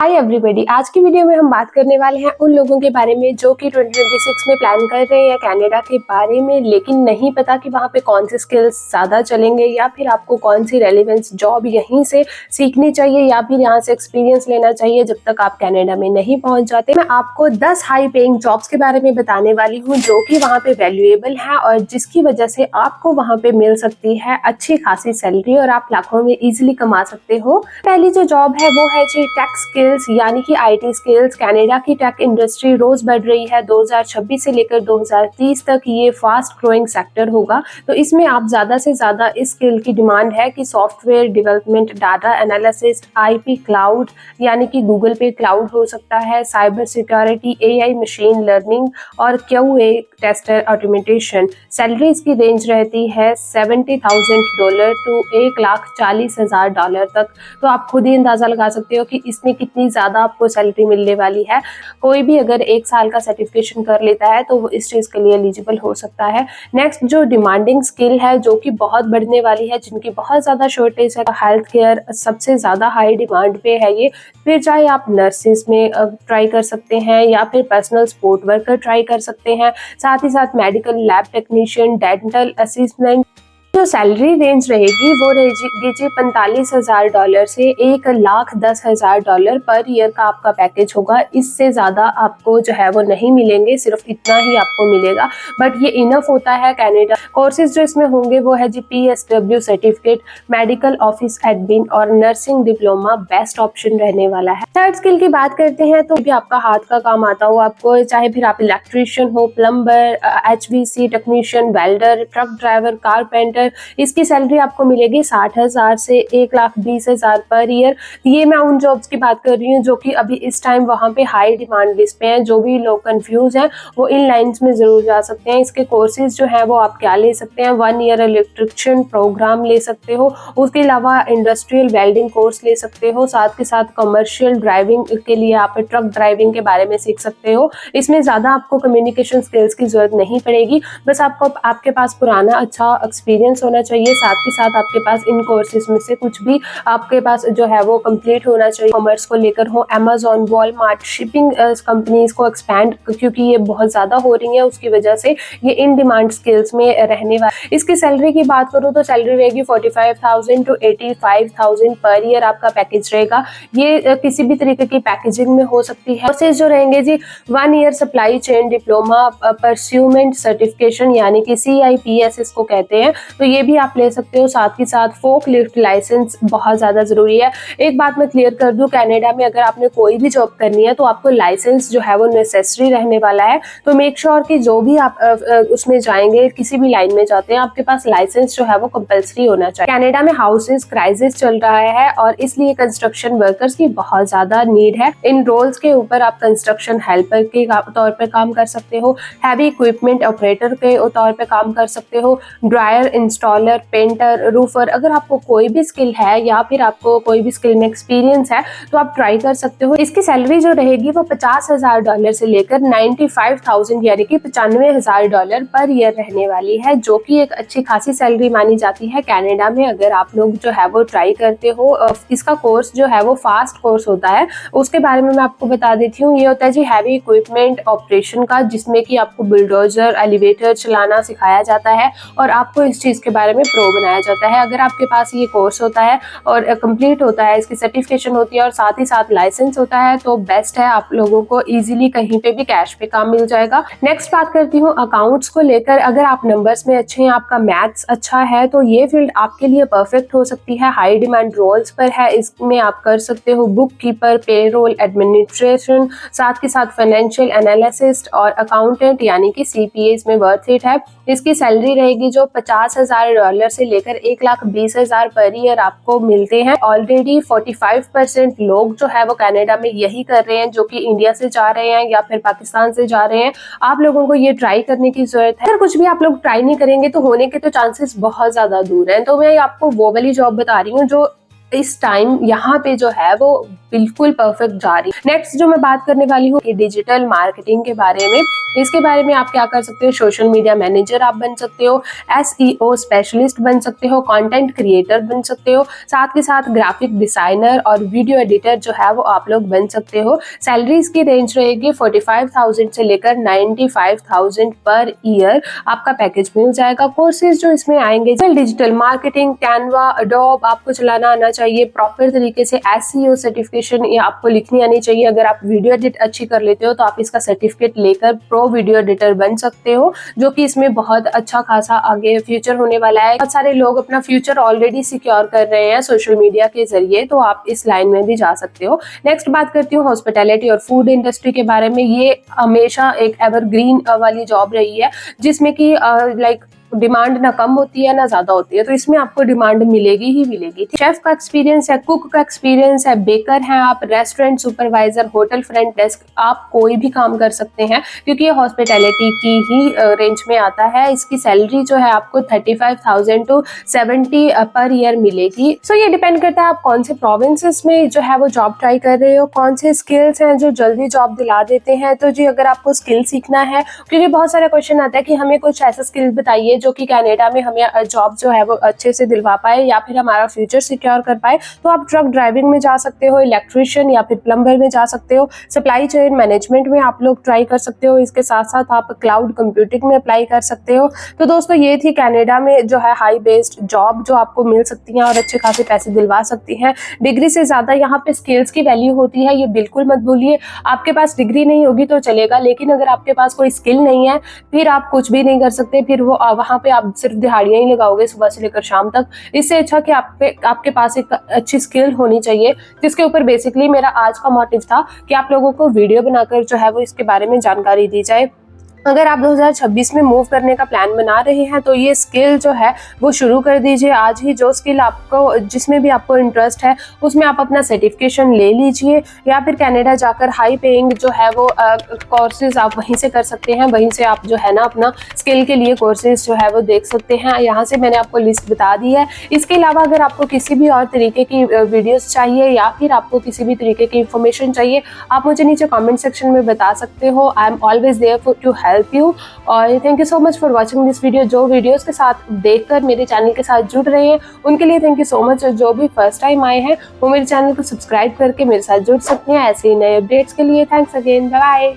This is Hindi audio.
हाय एवरीबॉडी, आज की वीडियो में हम बात करने वाले हैं उन लोगों के बारे में जो कि 2026 में प्लान कर रहे हैं कनाडा के बारे में, लेकिन नहीं पता कि वहाँ पे कौन सी स्किल्स ज़्यादा चलेंगे या फिर आपको कौन सी रेलेवेंस जॉब यहीं से सीखनी चाहिए या फिर यहाँ से एक्सपीरियंस लेना चाहिए जब तक आप कनाडा में नहीं पहुँच जाते। मैं आपको 10 हाई पेइंग जॉब्स के बारे में बताने वाली हूँ जो कि वहाँ पे वैल्यूएबल है और जिसकी वजह से आपको वहाँ पे मिल सकती है अच्छी खासी सैलरी और आप लाखों में ईजिली कमा सकते हो। पहली जो जॉब है वो है जी टेक स्किल्स यानी कि आईटी स्किल्स। कनाडा की टेक इंडस्ट्री रोज बढ़ रही है। 2026 से लेकर 2030 तक ये फास्ट ग्रोइंग सेक्टर होगा, तो इसमें आप ज्यादा से ज्यादा इस स्किल की डिमांड है कि software development, data analysis, IP cloud यानी कि गूगल पे क्लाउड हो सकता है, cyber security, AI, machine learning और क्यूए टेस्टर ऑटोमेटेशन। सैलरी इसकी रेंज रहती है $70,000 टू $1,40,000 तक। तो आप खुद ही अंदाजा लगा सकते हो कि इसमें कितनी ज्यादा आपको सैलरी मिलने वाली है। कोई भी अगर 1 साल का सर्टिफिकेशन कर लेता है तो वो इस चीज के लिए एलिजिबल हो सकता है। नेक्स्ट जो डिमांडिंग स्किल है जो कि बहुत बढ़ने वाली है, जिनकी बहुत ज्यादा शॉर्टेज है, हेल्थ केयर सबसे ज्यादा हाई डिमांड पे है ये। फिर चाहे आप नर्सिस में ट्राई कर सकते हैं या फिर पर्सनल सपोर्ट वर्कर ट्राई कर सकते हैं, साथ ही साथ medical lab technician, dental assistant. जो सैलरी रेंज रहेगी वो रहेगी जी $45,000 से $1,10,000 पर ईयर का आपका पैकेज होगा। इससे ज्यादा आपको जो है वो नहीं मिलेंगे, सिर्फ इतना ही आपको मिलेगा, बट ये इनफ होता है। कनाडा कोर्सेज जो इसमें होंगे वो है जी PSW certificate, medical office admin और नर्सिंग डिप्लोमा बेस्ट ऑप्शन रहने वाला है। थर्ड स्किल की बात करते हैं तो भी आपका हाथ का काम आता हो आपको, चाहे फिर आप इलेक्ट्रीशियन हो, plumber, HVC technician, welder, truck driver, carpenter. इसकी सैलरी आपको मिलेगी 60,000 से 1,20,000 पर ईयर। ये मैं उन जॉब्स की बात कर रही हूँ जो कि अभी इस टाइम वहाँ पे हाई डिमांड लिस्ट पे हैं। जो भी लोग कंफ्यूज हैं वो इन लाइंस में जरूर जा सकते हैं। इसके कोर्सेज जो है वो आप क्या ले सकते हैं, 1 ईयर इलेक्ट्रिशियन प्रोग्राम ले सकते हो, उसके अलावा इंडस्ट्रियल वेल्डिंग कोर्स ले सकते हो, साथ के साथ कमर्शियल ड्राइविंग के लिए आप ट्रक ड्राइविंग के बारे में सीख सकते हो। इसमें ज्यादा आपको कम्युनिकेशन स्किल्स की जरूरत नहीं पड़ेगी, बस आपको आपके पास पुराना अच्छा एक्सपीरियंस होना चाहिए। साथ ही साथ आपके पास इन कोर्सेज में से कुछ भी आपके पास जो है वो कंप्लीट होना चाहिए। कॉमर्स को लेकर हो, Amazon, वॉलमार्ट, शिपिंग कंपनीज को एक्सपैंड क्योंकि ये बहुत ज्यादा हो रही है, उसकी वजह से ये इन डिमांड स्किल्स में रहने वाले। इसकी सैलरी की बात करूँ तो सैलरी रहेगी 45,000 टू 85,000 पर ईयर आपका पैकेज रहेगा। ये किसी भी तरीके की पैकेजिंग में हो सकती है। कोर्सेज जो रहेंगे जी 1 year supply chain diploma procurement certification यानी कि CIPS इसको कहते हैं, तो ये भी आप ले सकते हो। साथ ही साथ फोक लिफ्ट लाइसेंस बहुत ज्यादा जरूरी है। एक बात मैं क्लियर कर दूं, कनाडा में अगर आपने कोई भी जॉब करनी है तो आपको लाइसेंस जो है वो नेसेसरी रहने वाला है। तो मेक श्योर कि जो भी आप उसमें जाएंगे, किसी भी लाइन में जाते हैं, आपके पास लाइसेंस जो है वो कंपलसरी होना चाहिए। कनाडा में हाउसेस क्राइसिस चल रहा है और इसलिए कंस्ट्रक्शन वर्कर्स की बहुत ज्यादा नीड है। इन रोल्स के ऊपर आप कंस्ट्रक्शन हेल्पर के तौर पर काम कर सकते हो, हैवी इक्विपमेंट ऑपरेटर के तौर पर काम कर सकते हो, ड्रायर, इंस्टॉलर, पेंटर, रूफर। अगर आपको कोई भी स्किल है या फिर आपको कोई भी स्किल में एक्सपीरियंस है तो आप ट्राई कर सकते हो। इसकी सैलरी जो रहेगी वो $50,000 से लेकर 95,000 यानी कि $95,000 पर ईयर रहने वाली है, जो कि एक अच्छी खासी सैलरी मानी जाती है कनाडा में अगर आप लोग जो है वो ट्राई करते हो। इसका कोर्स जो है वो फास्ट कोर्स होता है, उसके बारे में मैं आपको बता देती हूँ। ये होता है जी हैवी इक्विपमेंट ऑपरेशन का, जिसमें कि आपको बुलडोजर, एलिवेटर चलाना सिखाया जाता है और आपको इस चीज के बारे में प्रो बनाया जाता है। अगर आपके पास ये कोर्स होता है और कंप्लीट होता है, इसकी सर्टिफिकेशन होती है और साथ ही साथ लाइसेंस होता है, तो बेस्ट है, आप लोगों को इजीली कहीं पे भी कैश पे काम मिल जाएगा। नेक्स्ट बात करती हूँ अकाउंट्स को लेकर। अगर आप नंबर्स में अच्छे हैं, आपका मैथ्स अच्छा है, तो ये फील्ड आपके लिए परफेक्ट हो सकती है। हाई डिमांड रोल्स पर है, इसमें आप कर सकते हो बुक कीपर, पेरोल एडमिनिस्ट्रेशन, साथ के साथ फाइनेंशियल एनालिसिस्ट और अकाउंटेंट यानी कि CPA इसमें वर्थ इट है। इसकी सैलरी रहेगी जो $50,000 से लेकर 1,20,000 पर ईयर आपको मिलते हैं। ऑलरेडी 45% लोग जो है वो कनाडा में यही कर रहे हैं, जो कि इंडिया से जा रहे हैं या फिर पाकिस्तान से जा रहे हैं। आप लोगों को ये ट्राई करने की जरूरत है। अगर कुछ भी आप लोग ट्राई नहीं करेंगे तो होने के तो चांसेस बहुत ज्यादा दूर हैं। तो मैं आपको वो वाली जॉब बता रही हूँ जो इस टाइम यहाँ पे जो है वो बिल्कुल परफेक्ट जा रही है। नेक्स्ट जो मैं बात करने वाली हूँ डिजिटल मार्केटिंग के बारे में। इसके बारे में आप क्या कर सकते हो, सोशल मीडिया मैनेजर आप बन सकते हो, SEO स्पेशलिस्ट बन सकते हो, कंटेंट क्रिएटर बन सकते हो, साथ के साथ ग्राफिक डिजाइनर और वीडियो एडिटर जो है वो आप लोग बन सकते हो। सैलरीज की रेंज रहेगी 45,000 से लेकर 95,000 पर ईयर आपका पैकेज मिल जाएगा। कोर्सेज जो इसमें आएंगे, डिजिटल मार्केटिंग, कैनवा, एडोब आपको चलाना आना चाहिए, प्रॉपर तरीके से SEO सर्टिफिकेशन ये आपको लिखनी आनी चाहिए। अगर आप वीडियो एडिट अच्छी कर लेते हो तो आप इसका सर्टिफिकेट लेकर प्रो वीडियो एडिटर बन सकते हो, जो कि इसमें बहुत अच्छा खासा आगे फ्यूचर होने वाला है। बहुत सारे लोग अपना फ्यूचर ऑलरेडी सिक्योर कर रहे हैं सोशल मीडिया के जरिए, तो आप इस लाइन में भी जा सकते हो। नेक्स्ट बात करती हूँ हॉस्पिटैलिटी और फूड इंडस्ट्री के बारे में। ये हमेशा एक एवरग्रीन वाली जॉब रही है, जिसमें कि लाइक डिमांड ना कम होती है ना ज्यादा होती है, तो इसमें आपको डिमांड मिलेगी ही मिलेगी। शेफ का एक्सपीरियंस है, कुक का एक्सपीरियंस है, बेकर हैं आप, restaurant supervisor, hotel front desk, आप कोई भी काम कर सकते हैं क्योंकि ये हॉस्पिटैलिटी की ही रेंज में आता है। इसकी सैलरी जो है आपको 35,000 to 70 पर ईयर मिलेगी। सो ये डिपेंड करता है आप कौन से प्रोविंसेस में जो है वो जॉब ट्राई कर रहे हो, कौन से स्किल्स हैं जो जल्दी जॉब दिला देते हैं। तो जी अगर आपको स्किल सीखना है, क्योंकि बहुत सारा क्वेश्चन आता है कि हमें कुछ ऐसा स्किल बताइए जो कि कनाडा में हमें जॉब जो है वो अच्छे से दिलवा पाए या फिर हमारा फ्यूचर सिक्योर कर पाए, तो आप ट्रक ड्राइविंग में जा सकते हो, इलेक्ट्रिशियन या फिर प्लम्बर में जा सकते हो, सप्लाई चेन मैनेजमेंट में आप लोग ट्राई कर सकते हो। इसके साथ साथ आप क्लाउड कंप्यूटिंग में अप्लाई कर सकते हो। तो दोस्तों ये थी कनाडा में जो है हाई बेस्ड जॉब जो आपको मिल सकती हैं और अच्छे खासे पैसे दिलवा सकती हैं। डिग्री से ज्यादा यहाँ पे स्किल्स की वैल्यू होती है, ये बिल्कुल मत भूलिए। आपके पास डिग्री नहीं होगी तो चलेगा, लेकिन अगर आपके पास कोई स्किल नहीं है फिर आप कुछ भी नहीं कर सकते, फिर वो वहाँ पे आप सिर्फ दिहाड़ियां ही लगाओगे सुबह से लेकर शाम तक। इससे अच्छा कि आपके पास एक अच्छी स्किल होनी चाहिए, जिसके ऊपर बेसिकली मेरा आज का मोटिव था कि आप लोगों को वीडियो बनाकर जो है वो इसके बारे में जानकारी दी जाए। अगर आप 2026 में मूव करने का प्लान बना रहे हैं तो ये स्किल जो है वो शुरू कर दीजिए आज ही। जो स्किल आपको जिसमें भी आपको इंटरेस्ट है उसमें आप अपना सर्टिफिकेशन ले लीजिए, या फिर कनाडा जाकर हाई पेइंग जो है वो कोर्सेज आप वहीं से कर सकते हैं। वहीं से आप जो है ना अपना स्किल के लिए कोर्सेज जो है वो देख सकते हैं। यहाँ से मैंने आपको लिस्ट बता दी है। इसके अलावा अगर आपको किसी भी और तरीके की वीडियोस चाहिए या फिर आपको किसी भी तरीके की इंफॉर्मेशन चाहिए, आप मुझे नीचे कमेंट सेक्शन में बता सकते हो। I am always there to help you. और thank you so much for watching this video. जो वीडियोस के साथ देखकर मेरे चैनल के साथ जुड़ रहे हैं उनके लिए थैंक यू सो मच। और जो भी फर्स्ट टाइम आए हैं वो मेरे चैनल को सब्सक्राइब करके मेरे साथ जुड़ सकते हैं ऐसे ही नए अपडेट्स के लिए। Thanks again, bye bye.